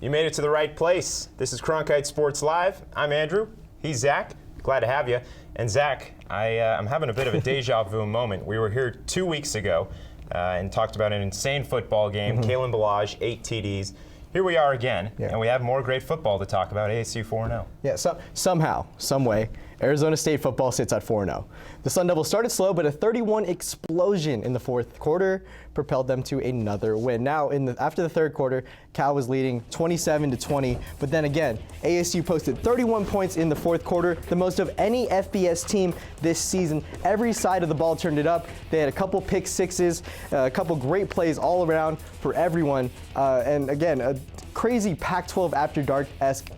You made it to the right place. This is Cronkite Sports Live. I'm Andrew. He's Zach. Glad to have you. And Zach, I'm having a bit of a deja vu moment. We were here 2 weeks ago and talked about an insane football game. Kalen Ballage, 8 TDs. Here we are again, and we have more great football to talk about. ASU 4-0. Yeah, somehow, some way, Arizona State football sits at 4-0. The Sun Devils started slow, but a 31 explosion in the fourth quarter propelled them to another win. Now, after the third quarter, Cal was leading 27-20, but then again, ASU posted 31 points in the fourth quarter, the most of any FBS team this season. Every side of the ball turned it up. They had a couple pick sixes, a couple great plays all around for everyone, and again, a crazy Pac-12 After Dark-esque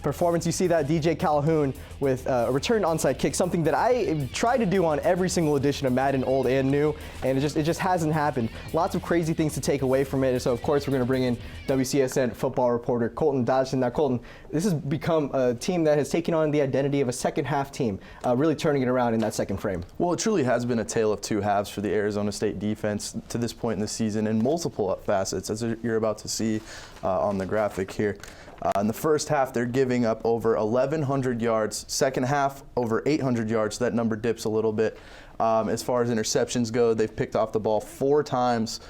performance. You see that DJ Calhoun with a return onside kick, something that I try to do on every single edition of Madden, old and new, and it just hasn't happened. Lots of crazy things to take away from it, and so of course we're going to bring in WCSN football reporter Colton Dodson. Now Colton, this has become a team that has taken on the identity of a second half team, really turning it around in that second frame. Well, it truly has been a tale of two halves for the Arizona State defense to this point in the season in multiple facets, as you're about to see on the graphic here. In the first half, they're giving up over 1,100 yards. Second half, over 800 yards. That number dips a little bit. As far as interceptions go, they've picked off the ball 4 times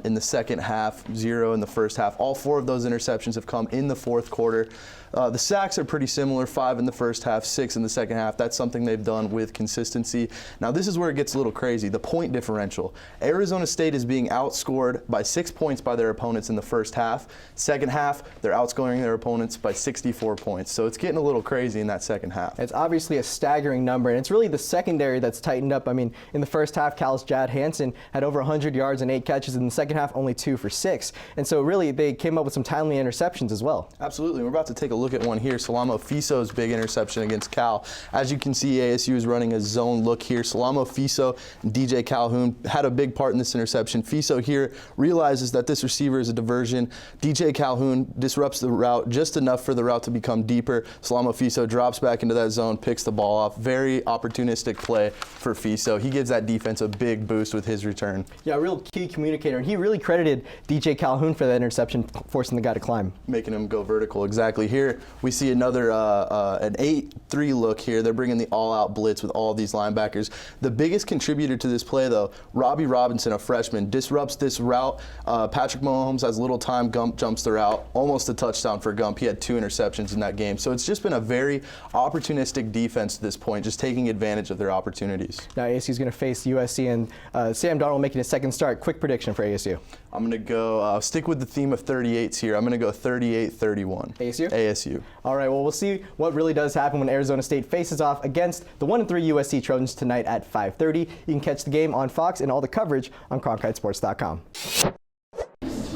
in the second half, 0 in the first half. All 4 of those interceptions have come in the fourth quarter. The sacks are pretty similar, 5 in the first half, 6 in the second half. That's something they've done with consistency. Now, this is where it gets a little crazy, the point differential. Arizona State is being outscored by 6 points by their opponents in the first half. Second half, they're outscoring their opponents by 64 points. So it's getting a little crazy in that second half. It's obviously a staggering number, and it's really the secondary that's tightened up. I mean, in the first half, Cal's Jad Hansen had over 100 yards and 8 catches. In the second half, only 2 for 6. And so really, they came up with some timely interceptions as well. Absolutely. We're about to take a look at one here. Salamo Fiso's big interception against Cal. As you can see, ASU is running a zone look here. Salamo Fiso and DJ Calhoun had a big part in this interception. Fiso here realizes that this receiver is a diversion. DJ Calhoun disrupts the route just enough for the route to become deeper. Salamo Fiso drops back into that zone, picks the ball off. Very opportunistic play for Fiso. He gives that defense a big boost with his return. Yeah, a real key communicator, and he really credited DJ Calhoun for that interception, forcing the guy to climb. Making him go vertical, exactly. Here we see another an 8-3 look here. They're bringing the all-out blitz with all these linebackers. The biggest contributor to this play, though, Robbie Robinson, a freshman, disrupts this route. Patrick Mahomes has little time. Gump jumps the route. Almost a touchdown for Gump. He had 2 interceptions in that game. So it's just been a very opportunistic defense to this point, just taking advantage of their opportunities. Now ASU is going to face USC, and Sam Darnold making his second start. Quick prediction for ASU. I'm going to go stick with the theme of 38s here. I'm going to go 38-31. ASU? ASU. All right, well, we'll see what really does happen when Arizona State faces off against the 1-3 USC Trojans tonight at 5:30. You can catch the game on Fox and all the coverage on CronkiteSports.com.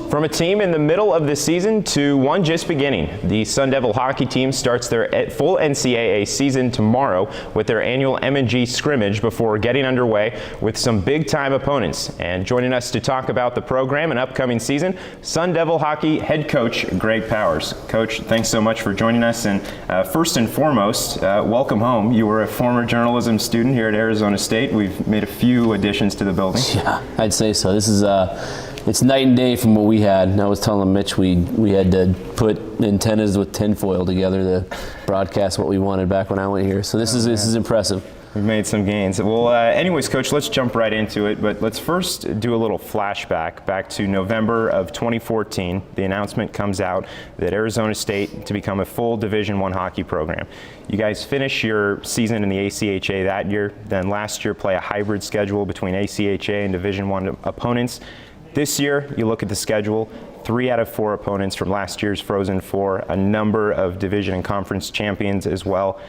From a team in the middle of the season to one just beginning, the Sun Devil hockey team starts their full NCAA season tomorrow with their annual M&G scrimmage before getting underway with some big-time opponents. And joining us to talk about the program and upcoming season, Sun Devil hockey head coach Greg Powers. Coach, thanks so much for joining us. And first and foremost, welcome home. You were a former journalism student here at Arizona State. We've made a few additions to the building. Yeah, I'd say so. This is it's night and day from what we had. I was telling Mitch we had to put antennas with tinfoil together to broadcast what we wanted back when I went here. So this is impressive. We've made some gains. Well, anyways, Coach, let's jump right into it. But let's first do a little flashback back to November of 2014. The announcement comes out that Arizona State to become a full Division I hockey program. You guys finish your season in the ACHA that year. Then last year play a hybrid schedule between ACHA and Division I opponents. This year, you look at the schedule, 3 out of 4 opponents from last year's Frozen Four, a number of division and conference champions as well.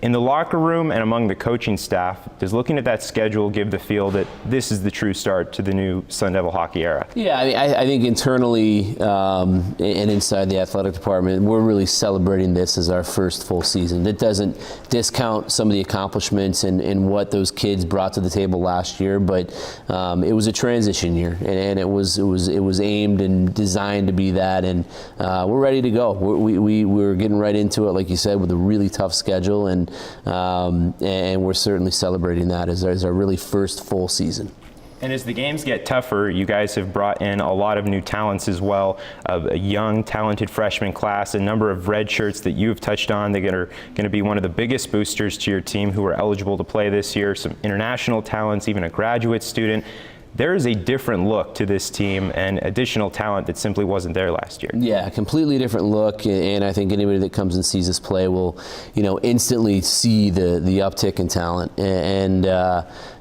In the locker room and among the coaching staff, does looking at that schedule give the feel that this is the true start to the new Sun Devil hockey era? Yeah, I mean, I think internally and inside the athletic department, we're really celebrating this as our first full season. It doesn't discount some of the accomplishments and what those kids brought to the table last year, but it was a transition year, and it was aimed and designed to be that, and we're ready to go. We're getting right into it, like you said, with a really tough schedule, and we're certainly celebrating that as our really first full season. And as the games get tougher, you guys have brought in a lot of new talents as well, a young, talented freshman class, a number of red shirts that you've touched on that are going to be one of the biggest boosters to your team who are eligible to play this year, some international talents, even a graduate student. There is a different look to this team and additional talent that simply wasn't there last year. Yeah, completely different look, and I think anybody that comes and sees us play will, instantly see the uptick in talent. And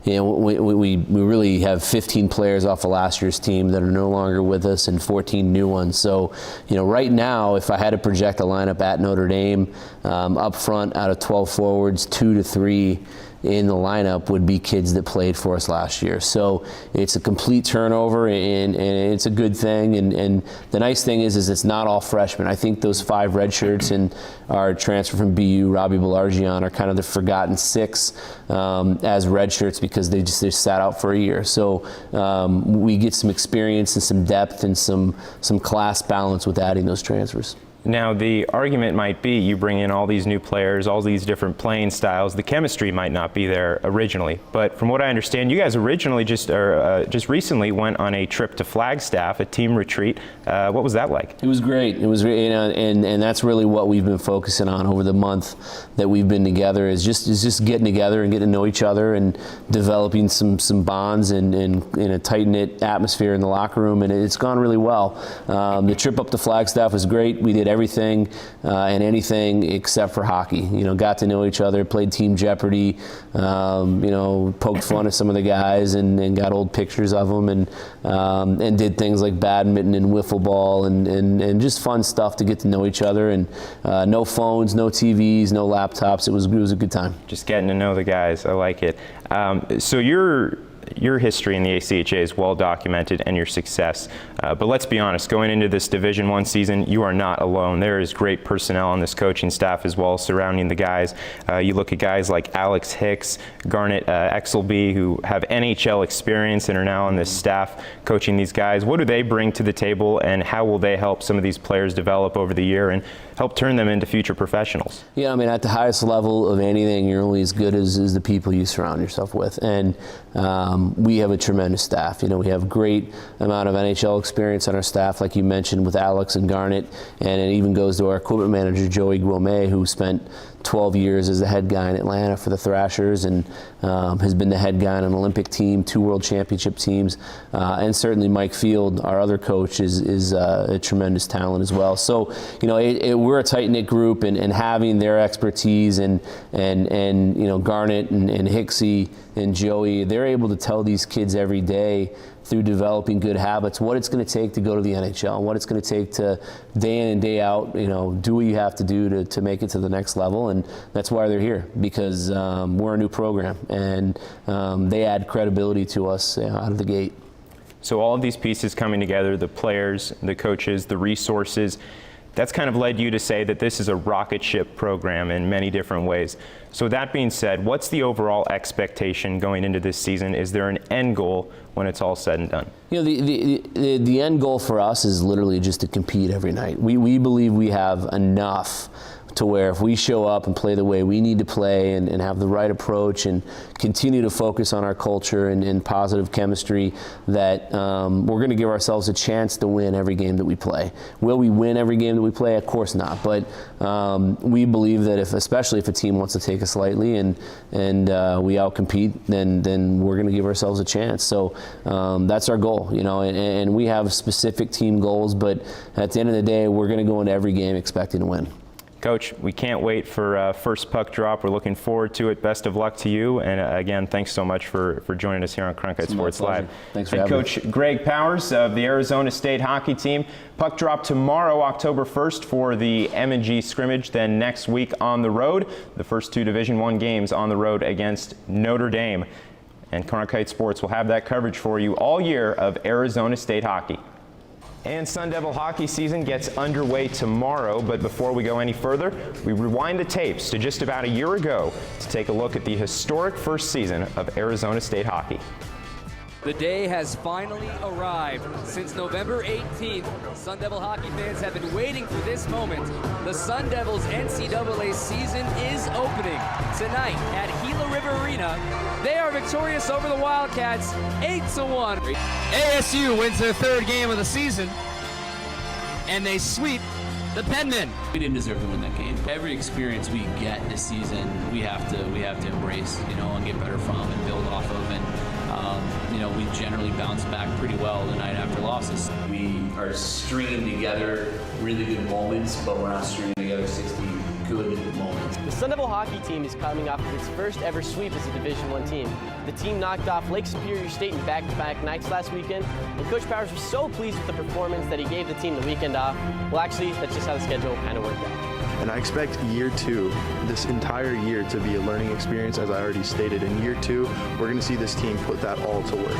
we really have 15 players off of last year's team that are no longer with us, and 14 new ones. So, right now, if I had to project a lineup at Notre Dame, up front, out of 12 forwards, 2 to 3 in the lineup would be kids that played for us last year. So it's a complete turnover, and it's a good thing. And the nice thing is it's not all freshmen. I think those 5 red shirts and our transfer from BU, Robbie Balargian, are kind of the forgotten 6 as red shirts because they sat out for a year. So we get some experience and some depth and some class balance with adding those transfers. Now, the argument might be you bring in all these new players, all these different playing styles. The chemistry might not be there originally. But from what I understand, you guys originally just recently went on a trip to Flagstaff, a team retreat. What was that like? It was great. It was, and that's really what we've been focusing on over the month that we've been together is just getting together and getting to know each other and developing some bonds and in a tight-knit atmosphere in the locker room, and it's gone really well. The trip up to Flagstaff was great. We did everything and anything except for hockey. Got to know each other, played Team Jeopardy, poked fun at some of the guys and got old pictures of them and did things like badminton and wiffle ball and just fun stuff to get to know each other. And no phones, no TVs, no laptops. It was a good time. Just getting to know the guys. I like it. So your history in the ACHA is well documented and your success. But let's be honest, going into this Division I season, you are not alone. There is great personnel on this coaching staff as well surrounding the guys. You look at guys like Alex Hicks, Garnet Exelby, who have NHL experience and are now on this staff coaching these guys. What do they bring to the table, and how will they help some of these players develop over the year and help turn them into future professionals? Yeah, at the highest level of anything, you're only as good as the people you surround yourself with. And we have a tremendous staff. We have a great amount of NHL experience on our staff, like you mentioned, with Alex and Garnet, and it even goes to our equipment manager, Joey Guillemé, who spent 12 years as the head guy in Atlanta for the Thrashers and has been the head guy on an Olympic team, 2 World Championship teams, and certainly Mike Field, our other coach, is a tremendous talent as well. So, we're a tight-knit group, and having their expertise and Garnet and Hicksy and Joey, they're able to tell these kids every day through developing good habits what it's going to take to go to the NHL and what it's going to take to day in and day out, do what you have to do to make it to the next level. And that's why they're here, because we're a new program, and they add credibility to us out of the gate. So all of these pieces coming together, the players, the coaches, the resources, that's kind of led you to say that this is a rocket ship program in many different ways. So that being said, what's the overall expectation going into this season? Is there an end goal when it's all said and done? The end goal for us is literally just to compete every night. We believe we have enough to where if we show up and play the way we need to play and have the right approach and continue to focus on our culture and positive chemistry, that we're going to give ourselves a chance to win every game that we play. Will we win every game that we play? Of course not. But we believe that especially if a team wants to take us lightly and we outcompete, then we're going to give ourselves a chance. So that's our goal, and we have specific team goals, but at the end of the day, we're going to go into every game expecting to win. Coach, we can't wait for first puck drop. We're looking forward to it. Best of luck to you. And again, thanks so much for joining us here on Cronkite Sports Live. Thanks for having me. Coach Greg Powers of the Arizona State hockey team. Puck drop tomorrow, October 1st for the M&G scrimmage. Then next week on the road, the first 2 Division I games on the road against Notre Dame. And Cronkite Sports will have that coverage for you all year of Arizona State hockey. And Sun Devil hockey season gets underway tomorrow, but before we go any further, we rewind the tapes to just about a year ago to take a look at the historic first season of Arizona State hockey. The day has finally arrived. Since November 18th, Sun Devil hockey fans have been waiting for this moment. The Sun Devils NCAA season is opening tonight at Gila River Arena. They are victorious over the Wildcats, 8-1. ASU wins their third game of the season, and they sweep the Penmen. We didn't deserve to win that game. Every experience we get this season, we have to embrace, and get better from and build off of. And we generally bounce back pretty well the night after losses. We are stringing together really good moments, but we're not stringing together 60 good moments. The Sun Devil hockey team is coming off of its first ever sweep as a Division I team. The team knocked off Lake Superior State in back-to-back nights last weekend, and Coach Powers was so pleased with the performance that he gave the team the weekend off. Well, actually, that's just how the schedule kind of worked out. And I expect year two, this entire year, to be a learning experience, as I already stated. In year two, we're going to see this team put that all to work.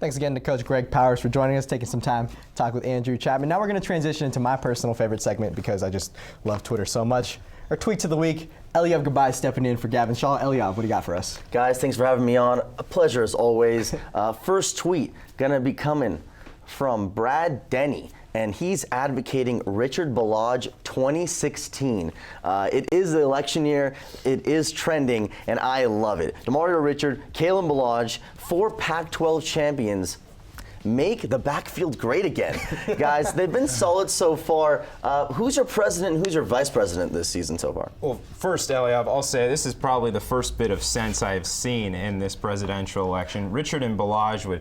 Thanks again to Coach Greg Powers for joining us, taking some time to talk with Andrew Chapman. Now we're going to transition into my personal favorite segment because I just love Twitter so much. Our tweets of the week. Eliav Gabay stepping in for Gavin Shaw. Eliav, what do you got for us? Guys, thanks for having me on. A pleasure as always. First tweet going to be coming from Brad Denny, and he's advocating Richard Balaj 2016. It is the election year, it is trending, and I love it. DeMario Richard, Kalen Balaj, 4 Pac-12 champions. Make the backfield great again. Guys, they've been solid so far. Who's your president and who's your vice president this season so far? Well, first, Eliav, I'll say this is probably the first bit of sense I've seen in this presidential election. Richard and Balaj would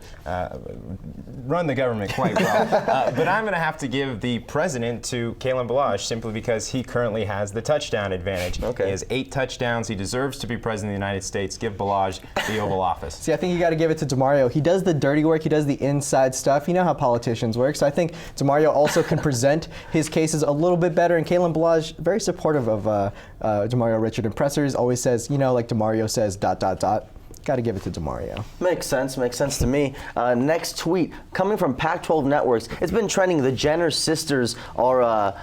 run the government quite well. But I'm going to have to give the president to Kalen Balaj simply because he currently has the touchdown advantage. Okay. He has 8 touchdowns. He deserves to be president of the United States. Give Balaj the Oval Office. See, I think you got to give it to DeMario. He does the dirty work. He does the inside stuff. You know how politicians work. So I think DeMario also can present his cases a little bit better. And Kalen Balaj, very supportive of DeMario Richard. And pressers always says, like DeMario says, ... Got to give it to DeMario. Makes sense to me. Next tweet coming from Pac-12 Networks. It's been trending. The Jenner sisters are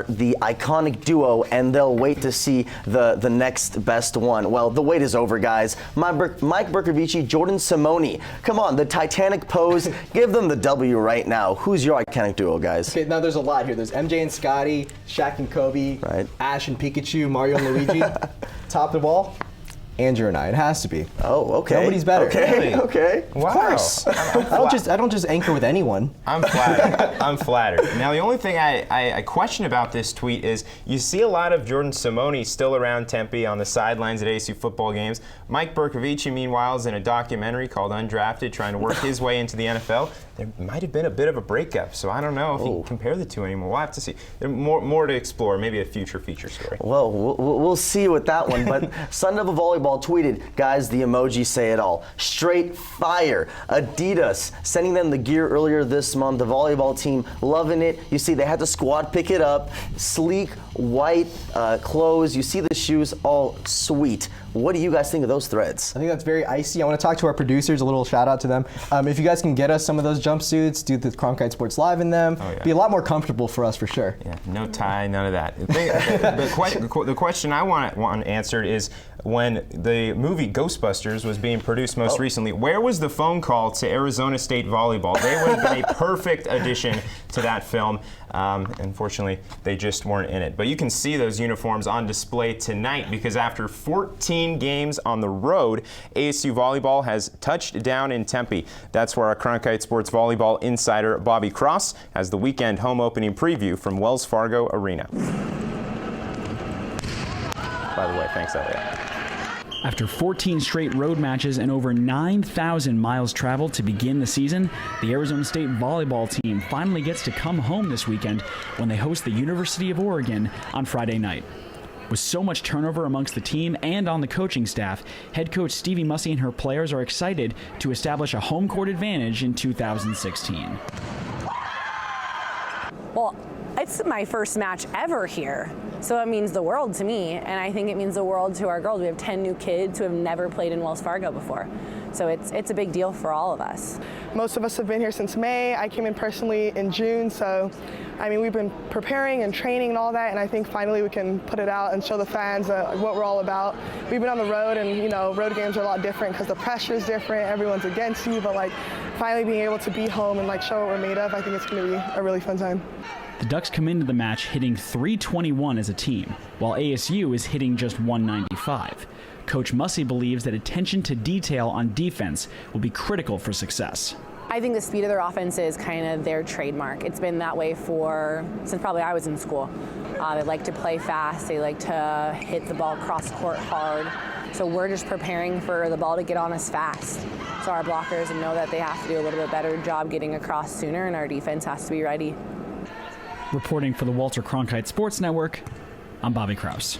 the iconic duo, and they'll wait to see the next best one. Well, the wait is over, guys. Mike Bercovici, Jordan Simone. Come on, the Titanic pose. Give them the W right now. Who's your iconic duo, guys? Okay, now there's a lot here. There's MJ and Scotty, Shaq and Kobe, right. Ash and Pikachu, Mario and Luigi. Top of the ball. Andrew and I. It has to be. Oh, okay. Nobody's better. Okay. Really? Okay. Wow. Of course. I don't just anchor with anyone. I'm flattered. I'm flattered. Now, the only thing I question about this tweet is you see a lot of Jordan Simone still around Tempe on the sidelines at ASU football games. Mike Bercovici, meanwhile, is in a documentary called Undrafted, trying to work his way into the NFL. There might have been a bit of a breakup, so I don't know if you can compare the two anymore. We'll have to see. There's more to explore, maybe a future feature story. Well, we'll see with that one. But Sun Devil Volleyball tweeted, guys, the emojis say it all. Straight fire. Adidas sending them the gear earlier this month. The volleyball team loving it. You see, they had the squad pick it up. Sleek, white clothes. You see the shoes, all sweet. What do you guys think of those threads? I think that's very icy. I want to talk to our producers, a little shout out to them. If you guys can get us some of those jumpsuits, do the Cronkite Sports Live in them, be a lot more comfortable for us for sure. Yeah, no tie, none of that. The question I want answered is when the movie Ghostbusters was being produced most recently, where was the phone call to Arizona State Volleyball? They would have been a perfect addition to that film. Unfortunately, they just weren't in it. But you can see those uniforms on display tonight because after 14 games on the road, ASU Volleyball has touched down in Tempe. That's where our Cronkite Sports Volleyball insider Bobby Cross has the weekend home opening preview from Wells Fargo Arena. By the way, thanks, Elliot. After 14 straight road matches and over 9,000 miles traveled to begin the season, the Arizona State volleyball team finally gets to come home this weekend when they host the University of Oregon on Friday night. With so much turnover amongst the team and on the coaching staff, head coach Stevie Mussey and her players are excited to establish a home court advantage in 2016. Well, it's my first match ever here, so it means the world to me, and I think it means the world to our girls. We have 10 new kids who have never played in Wells Fargo before. So it's a big deal for all of us. Most of us have been here since May. I came in personally in June, so I mean, we've been preparing and training and all that, and I think finally we can put it out and show the fans what we're all about. We've been on the road, and you know, road games are a lot different because the pressure is different, everyone's against you, but like finally being able to be home and like show what we're made of, I think it's going to be a really fun time. The Ducks come into the match hitting .321 as a team, while ASU is hitting just .195. Coach Mussey believes that attention to detail on defense will be critical for success. I think the speed of their offense is kind of their trademark. It's been that way since probably I was in school. They like to play fast. They like to hit the ball cross court hard. So we're just preparing for the ball to get on us fast. So our blockers know that they have to do a little bit better job getting across sooner, and our defense has to be ready. Reporting for the Walter Cronkite Sports Network, I'm Bobby Kraus.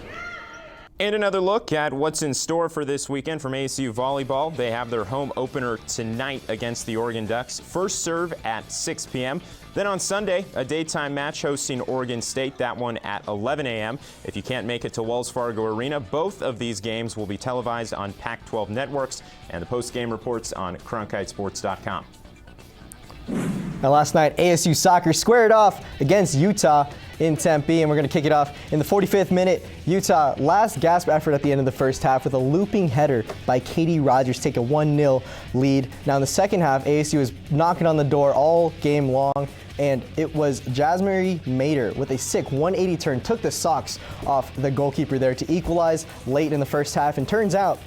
And another look at what's in store for this weekend from ASU Volleyball. They have their home opener tonight against the Oregon Ducks. First serve at 6 p.m. Then on Sunday, a daytime match hosting Oregon State, that one at 11 a.m. If you can't make it to Wells Fargo Arena, both of these games will be televised on Pac-12 networks and the post-game reports on cronkitesports.com. Now last night, ASU soccer squared off against Utah in Tempe, and we're going to kick it off in the 45th minute. Utah last gasp effort at the end of the first half with a looping header by Katie Rogers take a 1-0 lead. Now in the second half, ASU is knocking on the door all game long, and it was Jasmine Mater with a sick 180 turn, took the socks off the goalkeeper there to equalize late in the first half, and turns out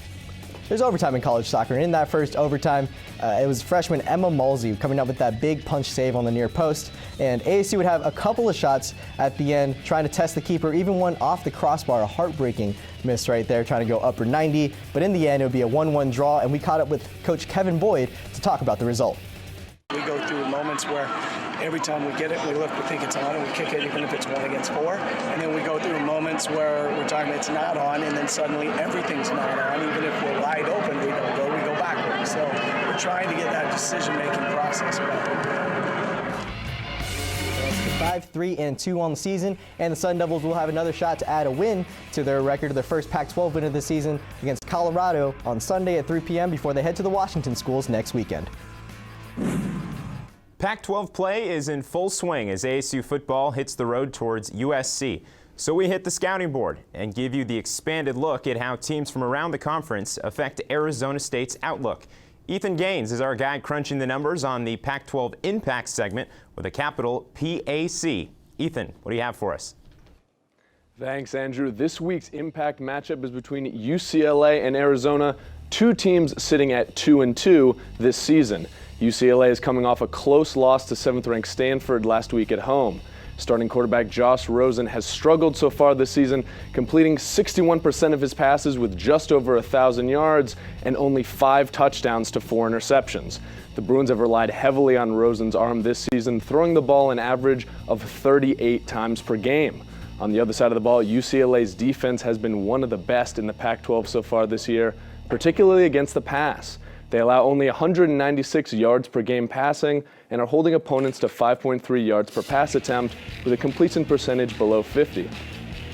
there's overtime in college soccer, and in that first overtime, it was freshman Emma Malsey coming up with that big punch save on the near post, and ASU would have a couple of shots at the end trying to test the keeper, even one off the crossbar, a heartbreaking miss right there, trying to go upper 90, but in the end, it would be a 1-1 draw, and we caught up with Coach Kevin Boyd to talk about the result. We go through moments where every time we get it, we look, we think it's on, and we kick it even if it's 1 against 4. And then we go through moments where we're talking it's not on, and then suddenly everything's not on. Even if we're wide open, we don't go, we go backwards. So we're trying to get that decision-making process right. 5-3-2 on the season, and the Sun Devils will have another shot to add a win to their record of their first Pac-12 win of the season against Colorado on Sunday at 3 p.m. before they head to the Washington schools next weekend. Pac-12 play is in full swing as ASU football hits the road towards USC. So we hit the scouting board and give you the expanded look at how teams from around the conference affect Arizona State's outlook. Ethan Gaines is our guy crunching the numbers on the Pac-12 Impact segment with a capital PAC. Ethan, what do you have for us? Thanks, Andrew. This week's Impact matchup is between UCLA and Arizona, two teams sitting at 2-2 this season. UCLA is coming off a close loss to 7th-ranked Stanford last week at home. Starting quarterback Josh Rosen has struggled so far this season, completing 61% of his passes with just over 1,000 yards and only 5 touchdowns to 4 interceptions. The Bruins have relied heavily on Rosen's arm this season, throwing the ball an average of 38 times per game. On the other side of the ball, UCLA's defense has been one of the best in the Pac-12 so far this year, particularly against the pass. They allow only 196 yards per game passing and are holding opponents to 5.3 yards per pass attempt with a completion percentage below 50.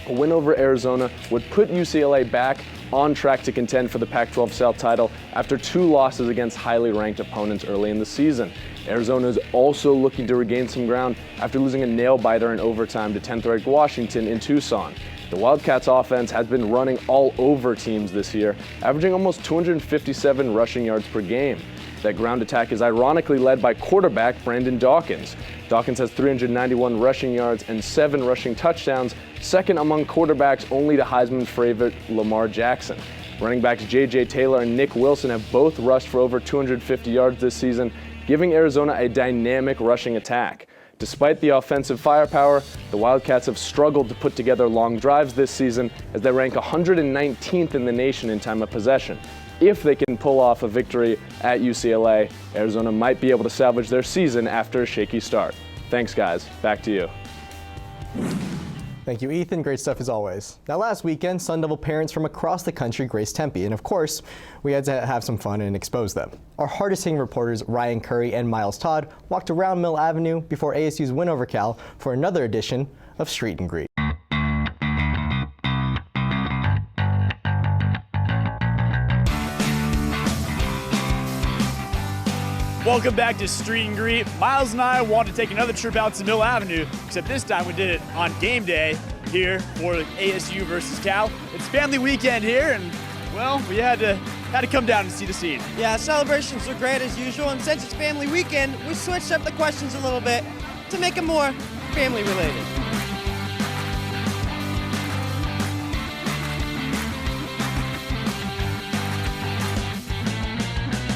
A win over Arizona would put UCLA back on track to contend for the Pac-12 South title after 2 losses against highly ranked opponents early in the season. Arizona is also looking to regain some ground after losing a nail-biter in overtime to 10th-ranked Washington in Tucson. The Wildcats offense has been running all over teams this year, averaging almost 257 rushing yards per game. That ground attack is ironically led by quarterback Brandon Dawkins. Dawkins has 391 rushing yards and 7 rushing touchdowns, second among quarterbacks only to Heisman favorite Lamar Jackson. Running backs J.J. Taylor and Nick Wilson have both rushed for over 250 yards this season, giving Arizona a dynamic rushing attack. Despite the offensive firepower, the Wildcats have struggled to put together long drives this season as they rank 119th in the nation in time of possession. If they can pull off a victory at UCLA, Arizona might be able to salvage their season after a shaky start. Thanks, guys. Back to you. Thank you, Ethan. Great stuff as always. Now, last weekend, Sun Devil parents from across the country graced Tempe, and of course, we had to have some fun and expose them. Our hardest-hitting reporters Ryan Curry and Miles Todd walked around Mill Avenue before ASU's win over Cal for another edition of Street and Greet. Welcome back to Street and Greet. Miles and I wanted to take another trip out to Mill Avenue, except this time we did it on game day here for ASU versus Cal. It's family weekend here, and well, we had to come down and see the scene. Yeah, celebrations are great as usual, and since it's family weekend, we switched up the questions a little bit to make them more family related.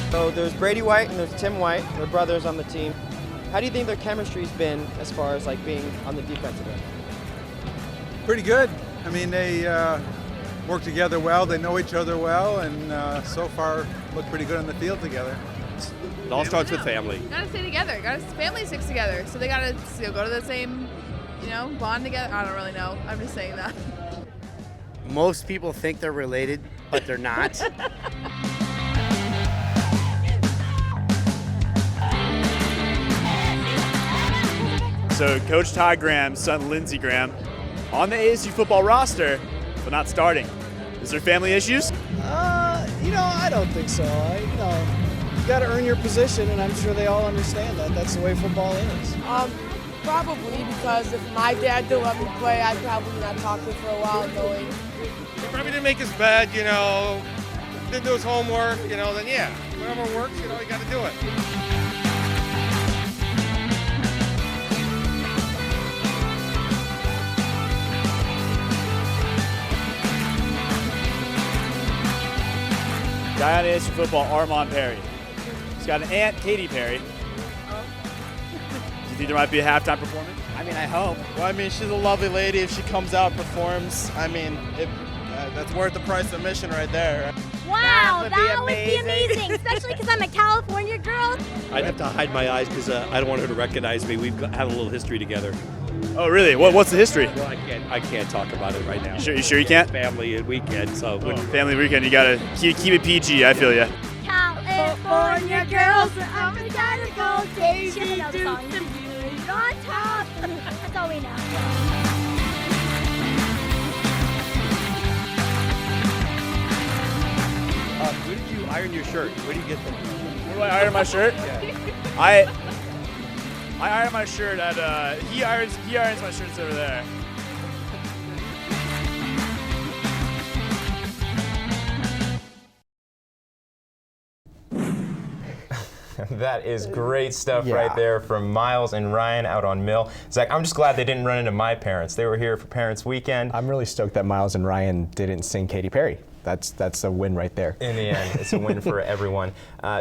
So there's Brady White and there's Tim White. They're brothers on the team. How do you think their chemistry's been as far as like being on the defensive end? Pretty good. I mean, they work together well. They know each other well, and so far look pretty good on the field together. It all starts with family. Gotta stay together. Family sticks together. So they gotta go to the same, bond together. I don't really know. I'm just saying that. Most people think they're related, but they're not. So Coach Todd Graham's son, Lindsey Graham, on the ASU football roster, but not starting. Is there family issues? I don't think so. You got to earn your position, and I'm sure they all understand that. That's the way football is. Probably because if my dad didn't let me play, I'd probably not talk to him for a while, knowing. He probably didn't make his bed, didn't do his homework, then yeah, whatever works, you got to do it. Guy on ASU football, Armand Perry. He's got an aunt, Katy Perry. Do you think there might be a halftime performance? I hope. Well, she's a lovely lady. If she comes out and performs, that's worth the price of admission right there. Wow, that would be amazing, especially because I'm a California girl. I'd have to hide my eyes because I don't want her to recognize me. We've had a little history together. Oh, really? What's the history? Well, I can't talk about it right now. You sure you can't? Family and weekend, so. Family weekend, you gotta keep it PG, I feel ya. California girls, I'm gonna go crazy, do some beauty on top. That's all we know. Where did you iron your shirt? Where do you get them? Where do I iron my shirt? Yeah. I iron my shirt at, he irons my shirts over there. That is great stuff right there from Miles and Ryan out on Mill. Zach, I'm just glad they didn't run into my parents. They were here for Parents Weekend. I'm really stoked that Miles and Ryan didn't sing Katy Perry. That's a win right there. In the end, it's a win for everyone.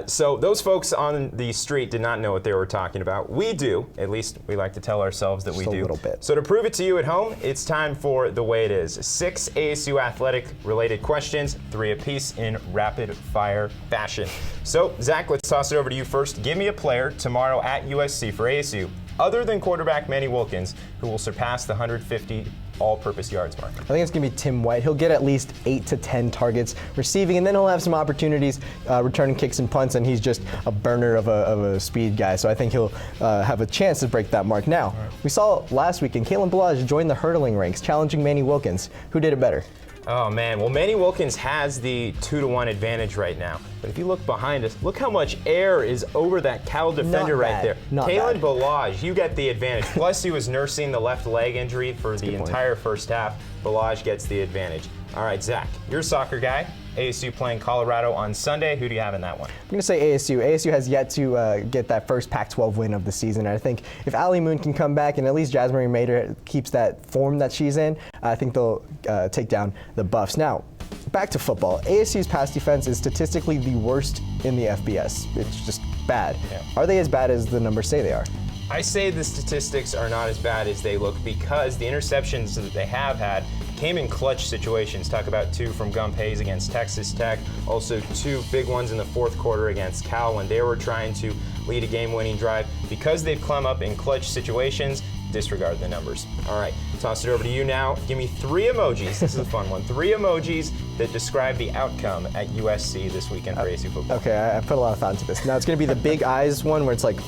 So those folks on the street did not know what they were talking about. We do. At least we like to tell ourselves that Just we do. a little bit. So to prove it to you at home, it's time for The Way It Is. 6 ASU athletic-related questions, 3 apiece in rapid-fire fashion. So, Zach, let's toss it over to you first. Give me a player tomorrow at USC for ASU, other than quarterback Manny Wilkins, who will surpass the 150 all-purpose yards mark. I think it's going to be Tim White. He'll get at least 8 to 10 targets receiving, and then he'll have some opportunities returning kicks and punts, and he's just a burner of a speed guy. So I think he'll have a chance to break that mark. Now, we saw last weekend, Kalen Balazs joined the hurdling ranks, challenging Manny Wilkins. Who did it better? Oh, man. Well, Manny Wilkins has the 2-to-1 advantage right now. But if you look behind us, look how much air is over that Cal defender right there. Kalen Balazs, you get the advantage. Plus, he was nursing the left leg injury for the entire first half. Balazs gets the advantage. All right, Zach, you're a soccer guy. ASU playing Colorado on Sunday. Who do you have in that one? I'm going to say ASU. ASU has yet to get that first Pac-12 win of the season. And I think if Allie Moon can come back and at least Jasmine Mater keeps that form that she's in, I think they'll take down the Buffs. Now, back to football. ASU's pass defense is statistically the worst in the FBS. It's just bad. Yeah. Are they as bad as the numbers say they are? I say the statistics are not as bad as they look because the interceptions that they have had came in clutch situations. Talk about 2 from Gump Hayes against Texas Tech. Also 2 big ones in the fourth quarter against Cal when they were trying to lead a game-winning drive. Because they've come up in clutch situations, disregard the numbers. All right, toss it over to you now. Give me 3 emojis. This is a fun one. 3 emojis that describe the outcome at USC this weekend for ASU football. Okay, I put a lot of thought into this. Now it's going to be the big eyes one where it's like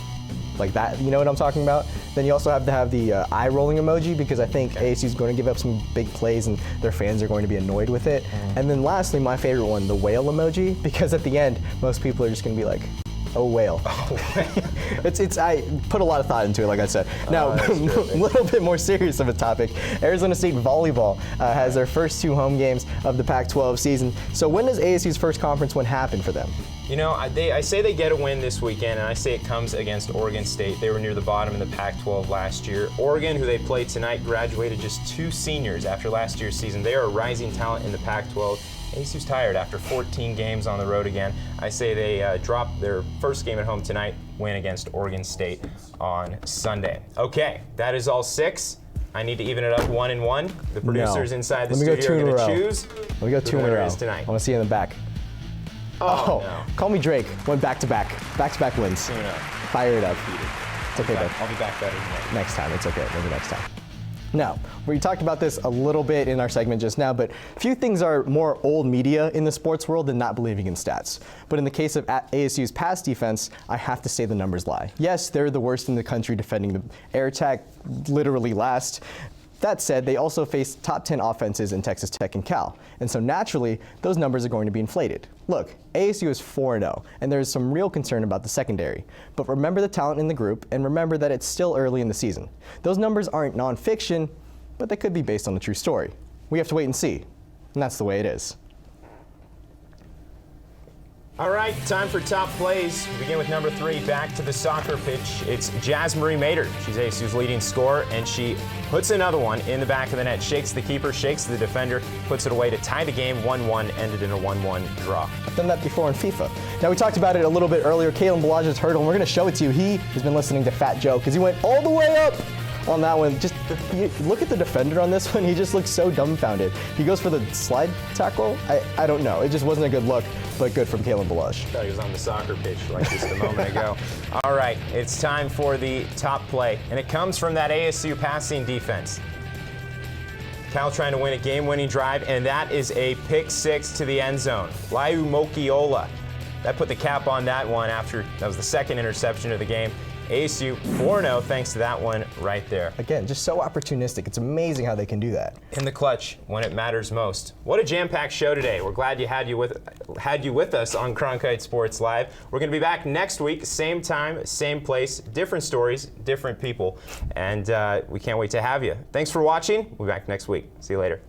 that, you know what I'm talking about? Then you also have to have the eye rolling emoji because I think ASU is going to give up some big plays and their fans are going to be annoyed with it. And then lastly, my favorite one, the whale emoji, because at the end, most people are just going to be like, A whale. I put a lot of thought into it, like I said. Now, a little bit more serious of a topic. Arizona State volleyball has their first 2 home games of the Pac-12 season. So when does ASU's first conference win happen for them? You know, I say they get a win this weekend, and I say it comes against Oregon State. They were near the bottom in the Pac-12 last year. Oregon, who they play tonight, graduated just 2 seniors after last year's season. They are a rising talent in the Pac-12. ASU's tired after 14 games on the road again. I say they drop their first game at home tonight, win against Oregon State on Sunday. Okay, that is all 6. I need to even it up 1 and 1. The producers inside the studio are going to choose. Let me go 2 in a row. Tonight. I want to see you in the back. Oh, no. Call me Drake. Went back-to-back. Back-to-back wins. Fire it up. It's okay, though. I'll be back better than that. Next time. It's okay. Maybe next time. Now, we talked about this a little bit in our segment just now, but few things are more old media in the sports world than not believing in stats. But in the case of ASU's pass defense, I have to say the numbers lie. Yes, they're the worst in the country defending the air attack, literally last. That said, they also face top 10 offenses in Texas Tech and Cal, and so naturally, those numbers are going to be inflated. Look, ASU is 4-0, and there's some real concern about the secondary. But remember the talent in the group, and remember that it's still early in the season. Those numbers aren't nonfiction, but they could be based on a true story. We have to wait and see, and that's the way it is. All right, time for top plays. We begin with number 3, back to the soccer pitch. It's Jasmarie Mater. She's ASU's leading scorer, and she puts another one in the back of the net. Shakes the keeper, shakes the defender, puts it away to tie the game 1-1, ended in a 1-1 draw. I've done that before in FIFA. Now, we talked about it a little bit earlier, Kalen Balage's hurdle, and we're going to show it to you. He has been listening to Fat Joe because he went all the way up on that one. Just look at the defender on this one. He just looks so dumbfounded. He goes for the slide tackle. I don't know. It just wasn't a good look, but good from Kalen Balage. I thought he was on the soccer pitch like just a moment ago. All right, it's time for the top play, and it comes from that ASU passing defense. Cal trying to win a game-winning drive, and that is a pick 6 to the end zone. Laiu Mokiola. That put the cap on that one after that was the second interception of the game. ASU 4-0 thanks to that one right there. Again, just so opportunistic. It's amazing how they can do that. In the clutch when it matters most. What a jam-packed show today. We're glad you had you with us on Cronkite Sports Live. We're going to be back next week, same time, same place, different stories, different people, and we can't wait to have you. Thanks for watching. We'll be back next week. See you later.